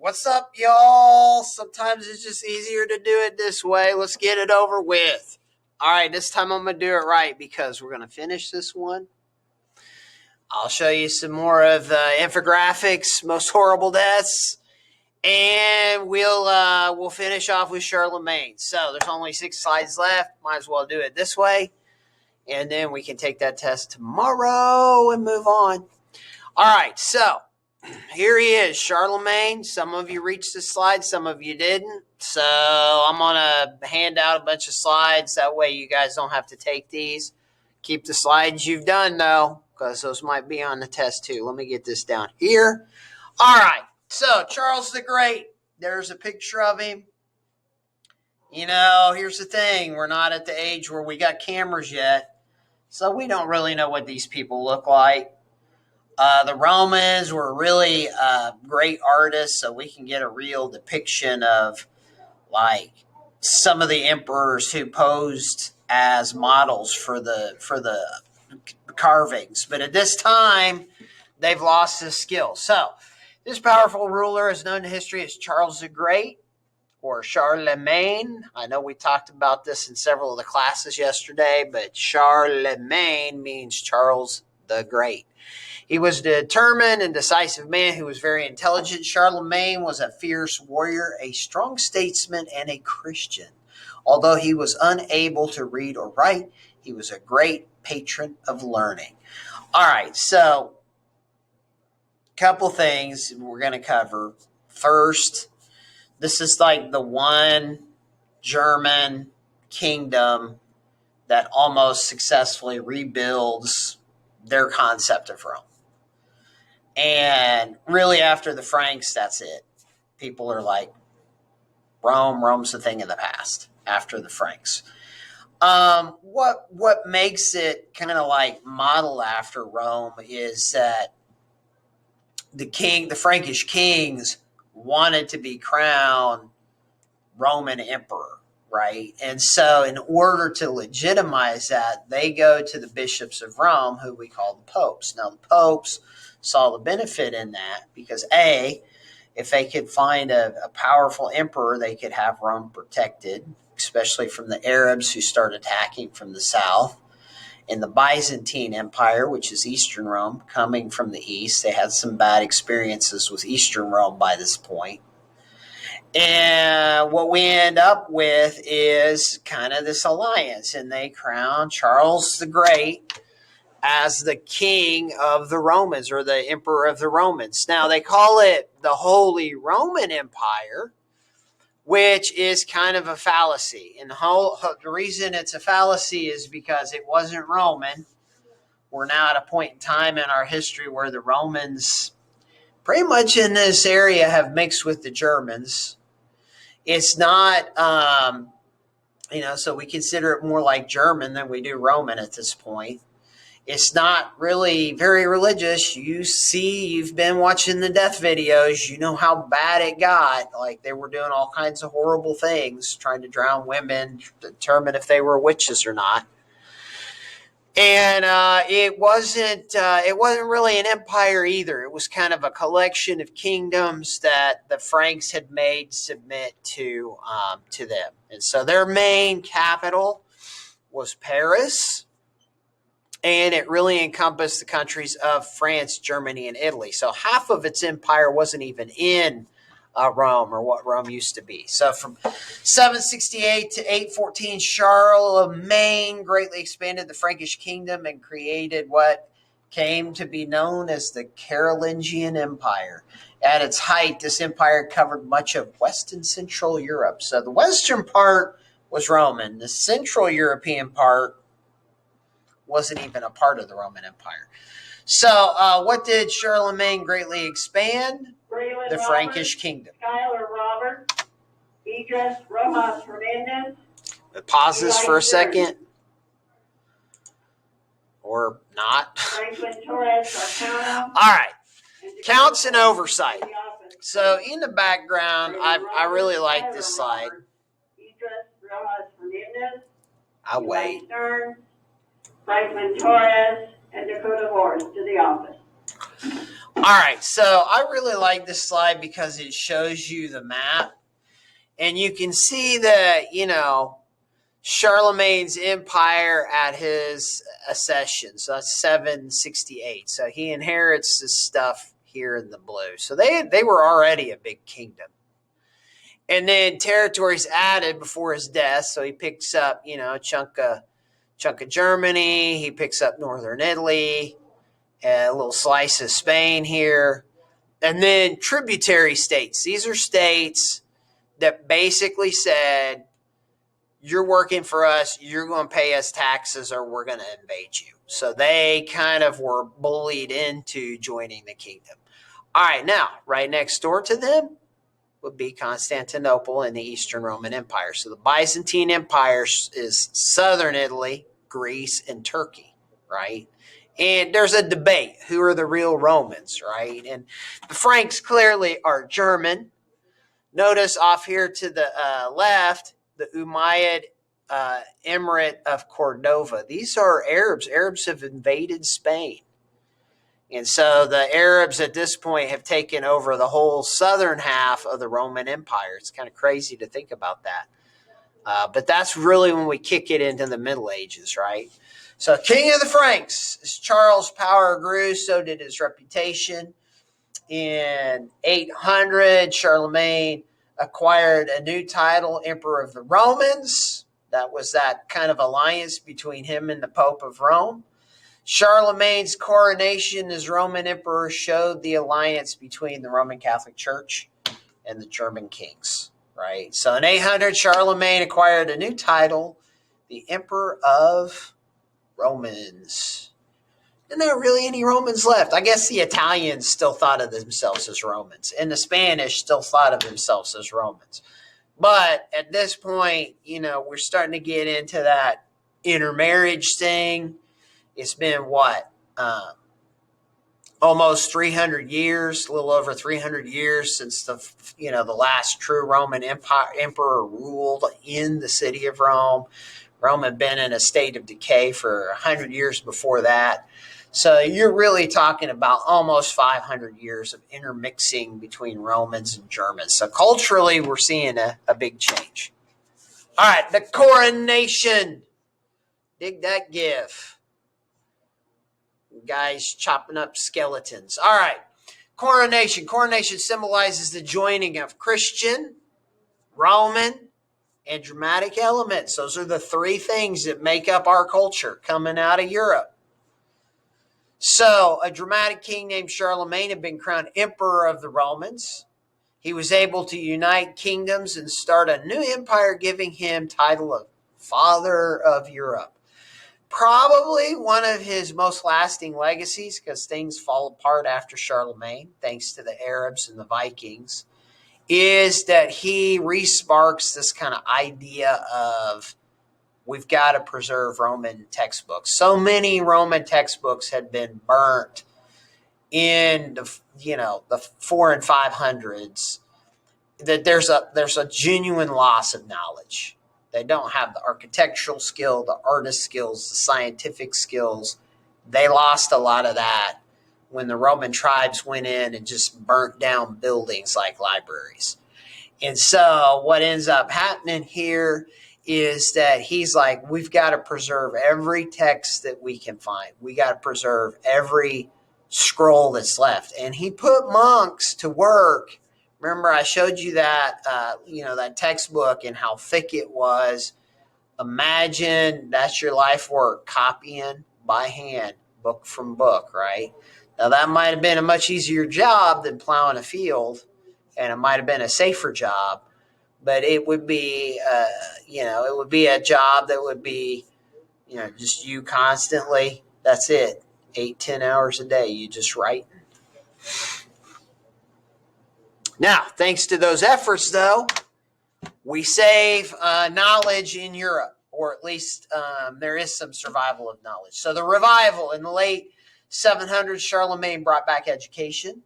What's up, y'all? Sometimes it's just easier to do it this way. Let's get it over with. All right, this time I'm going to do it right because we're going to finish this one. I'll show you some more of the infographics, most horrible deaths, and we'll finish off with Charlemagne. So there's only 6 slides left. Might as well do it this way, and then we can take that test tomorrow and move on. All right, so here he is, Charlemagne. Some of you reached the slide, some of you didn't. So I'm going to hand out a bunch of slides. That way you guys don't have to take these. Keep the slides you've done, though, because those might be on the test, too. Let me get this down here. All right. So Charles the Great, there's a picture of him. You know, here's the thing. We're not at the age where we got cameras yet, so we don't really know what these people look like. The Romans were really great artists, so we can get a real depiction of like some of the emperors who posed as models for the carvings. But at this time, they've lost this skill. So this powerful ruler is known in history as Charles the Great or Charlemagne. I know we talked about this in several of the classes yesterday, but Charlemagne means Charles the Great. He was a determined and decisive man who was very intelligent. Charlemagne was a fierce warrior, a strong statesman, and a Christian. Although he was unable to read or write, he was a great patron of learning. All right, so a couple things we're going to cover. First, this is like the one German kingdom that almost successfully rebuilds their concept of Rome. And really, after the Franks, that's it. People are like, Rome's a thing of the past after the Franks. What makes it kind of like modeled after Rome is that the Frankish kings wanted to be crowned Roman emperor, right? And so in order to legitimize that, they go to the bishops of Rome, who we call the popes. Now, the popes saw the benefit in that because A, if they could find a powerful emperor, they could have Rome protected, especially from the Arabs who start attacking from the south. In the Byzantine Empire, which is Eastern Rome, coming from the east, they had some bad experiences with Eastern Rome by this point. And what we end up with is kind of this alliance, and they crown Charles the Great as the king of the Romans or the emperor of the Romans. Now, they call it the Holy Roman Empire, which is kind of a fallacy. And the reason it's a fallacy is because it wasn't Roman. We're now at a point in time in our history where the Romans, pretty much in this area, have mixed with the Germans. It's not, so we consider it more like German than we do Roman at this point. It's not really very religious. You've been watching the death videos. You know how bad it got. Like they were doing all kinds of horrible things, trying to drown women, determine if they were witches or not. And it wasn't really an empire either. It was kind of a collection of kingdoms that the Franks had made submit to them. And so their main capital was Paris. And it really encompassed the countries of France, Germany, and Italy. So half of its empire wasn't even in Rome, or what Rome used to be. So from 768 to 814, Charlemagne greatly expanded the Frankish kingdom and created what came to be known as the Carolingian Empire. At its height, this empire covered much of West and Central Europe. So the western part was Roman. The Central European part wasn't even a part of the Roman Empire. So what did Charlemagne greatly expand? Braylon the Robert, Frankish kingdom. Skylar Robert, Idris Rojas Hernandez. It pauses Eli for a Stern. second. Or not. Franklin Torres Sarcano. All right. and Counts and Dakota oversight. to the office. So in the background, I really like this slide. Robert, Idris Rojas Hernandez. I'll Eli wait. Stern, Franklin Torres, and Dakota Horse to the office. All right, so I really like this slide because it shows you the map, and you can see that, Charlemagne's empire at his accession. So that's 768. So he inherits this stuff here in the blue. So they were already a big kingdom. And then territories added before his death. So he picks up, a chunk of Germany. He picks up northern Italy, a little slice of Spain here. And then tributary states. These are states that basically said, you're working for us, you're going to pay us taxes, or we're going to invade you. So they kind of were bullied into joining the kingdom. All right, now, right next door to them would be Constantinople and the Eastern Roman Empire. So the Byzantine Empire is southern Italy, Greece, and Turkey, right? And there's a debate. Who are the real Romans, right? And the Franks clearly are German. Notice off here to the left, the Umayyad Emirate of Cordova. These are Arabs. Arabs have invaded Spain. And so the Arabs at this point have taken over the whole southern half of the Roman Empire. It's kind of crazy to think about that. But that's really when we kick it into the Middle Ages, right? So King of the Franks, as Charles' power grew, so did his reputation. In 800, Charlemagne acquired a new title, Emperor of the Romans. That was that kind of alliance between him and the Pope of Rome. Charlemagne's coronation as Roman emperor showed the alliance between the Roman Catholic Church and the German kings, right? So in 800, Charlemagne acquired a new title, the Emperor of Romans. Isn't there really any Romans left? I guess the Italians still thought of themselves as Romans, and the Spanish still thought of themselves as Romans. But at this point, we're starting to get into that intermarriage thing. It's been what? Almost 300 years, a little over 300 years since the last true Roman emperor ruled in the city of Rome. Rome had been in a state of decay for 100 years before that. So you're really talking about almost 500 years of intermixing between Romans and Germans. So culturally, we're seeing a big change. All right, the coronation. Dig that gif. Guys chopping up skeletons. All right, coronation. Coronation symbolizes the joining of Christian, Roman, and dramatic elements. Those are the three things that make up our culture coming out of Europe. So, a dramatic king named Charlemagne had been crowned emperor of the Romans. He was able to unite kingdoms and start a new empire, giving him title of Father of Europe. Probably one of his most lasting legacies, because things fall apart after Charlemagne, thanks to the Arabs and the Vikings, is that he re-sparks this kind of idea of we've got to preserve Roman textbooks. So many Roman textbooks had been burnt in the 400s and 500s that there's a genuine loss of knowledge. They don't have the architectural skill, the artist skills, the scientific skills. They lost a lot of that when the Roman tribes went in and just burnt down buildings like libraries. And so what ends up happening here is that he's like, we've got to preserve every text that we can find. We got to preserve every scroll that's left. And he put monks to work. Remember, I showed you that, that textbook and how thick it was. Imagine that's your life work, copying by hand, book from book, right? Now, that might have been a much easier job than plowing a field, and it might have been a safer job. But it would be, it would be a job that would be, just you constantly. That's it. 8-10 hours a day. You just write. Now, thanks to those efforts, though, we save knowledge in Europe, or at least there is some survival of knowledge. So the revival in the late 700s, Charlemagne brought back education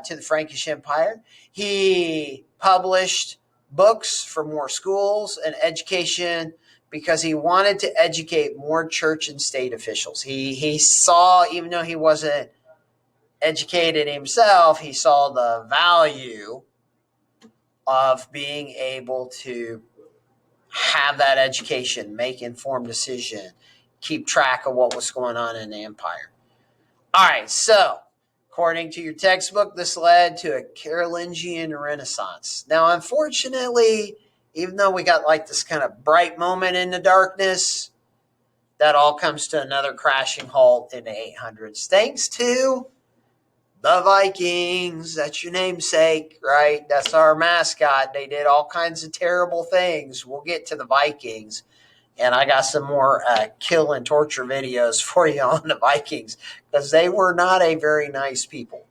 to the Frankish Empire. He published books for more schools and education because he wanted to educate more church and state officials. He saw, even though he wasn't educated himself, he saw the value of being able to have that education, make informed decision, keep track of what was going on in the empire. All right, so according to your textbook, this led to a Carolingian Renaissance. Now, unfortunately, even though we got like this kind of bright moment in the darkness, that all comes to another crashing halt in the 800s, thanks to the Vikings. That's your namesake, right? That's our mascot. They did all kinds of terrible things. We'll get to the Vikings. And I got some more kill and torture videos for you on the Vikings because they were not a very nice people.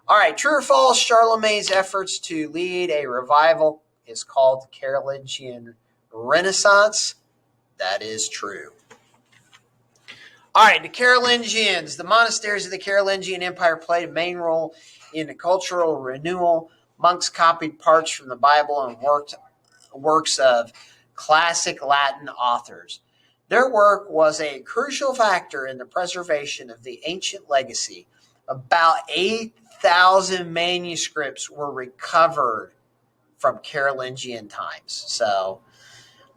All right, true or false, Charlemagne's efforts to lead a revival is called the Carolingian Renaissance. That is true. All right, the Carolingians. The monasteries of the Carolingian Empire played a main role in the cultural renewal. Monks copied parts from the Bible and works of classic Latin authors. Their work was a crucial factor in the preservation of the ancient legacy. About 8,000 manuscripts were recovered from Carolingian times. So,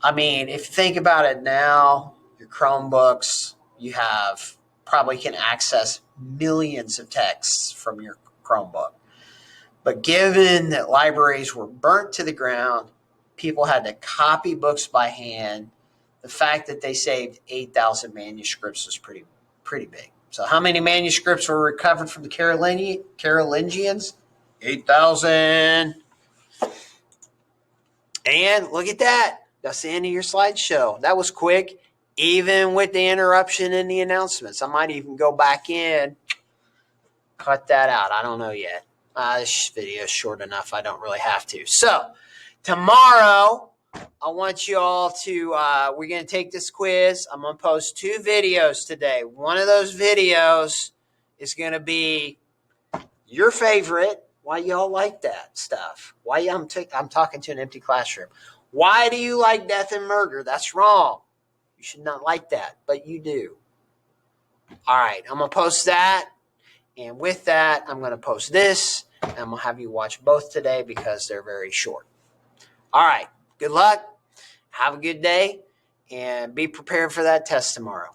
I mean, if you think about it now, your Chromebooks, you have probably can access millions of texts from your Chromebook. But given that libraries were burnt to the ground, people had to copy books by hand, the fact that they saved 8,000 manuscripts was pretty big. So how many manuscripts were recovered from the Carolingians? 8,000. And look at that. That's the end of your slideshow. That was quick, even with the interruption in the announcements. I might even go back in, cut that out. I don't know yet. This video is short enough. I don't really have to. So tomorrow, I want you all to, we're going to take this quiz. I'm going to post 2 videos today. One of those videos is going to be your favorite. Why y'all like that stuff? Why I'm talking to an empty classroom. Why do you like death and murder? That's wrong. You should not like that, but you do. All right, I'm going to post that. And with that, I'm going to post this. And I'm going to have you watch both today because they're very short. All right, good luck. Have a good day. And be prepared for that test tomorrow.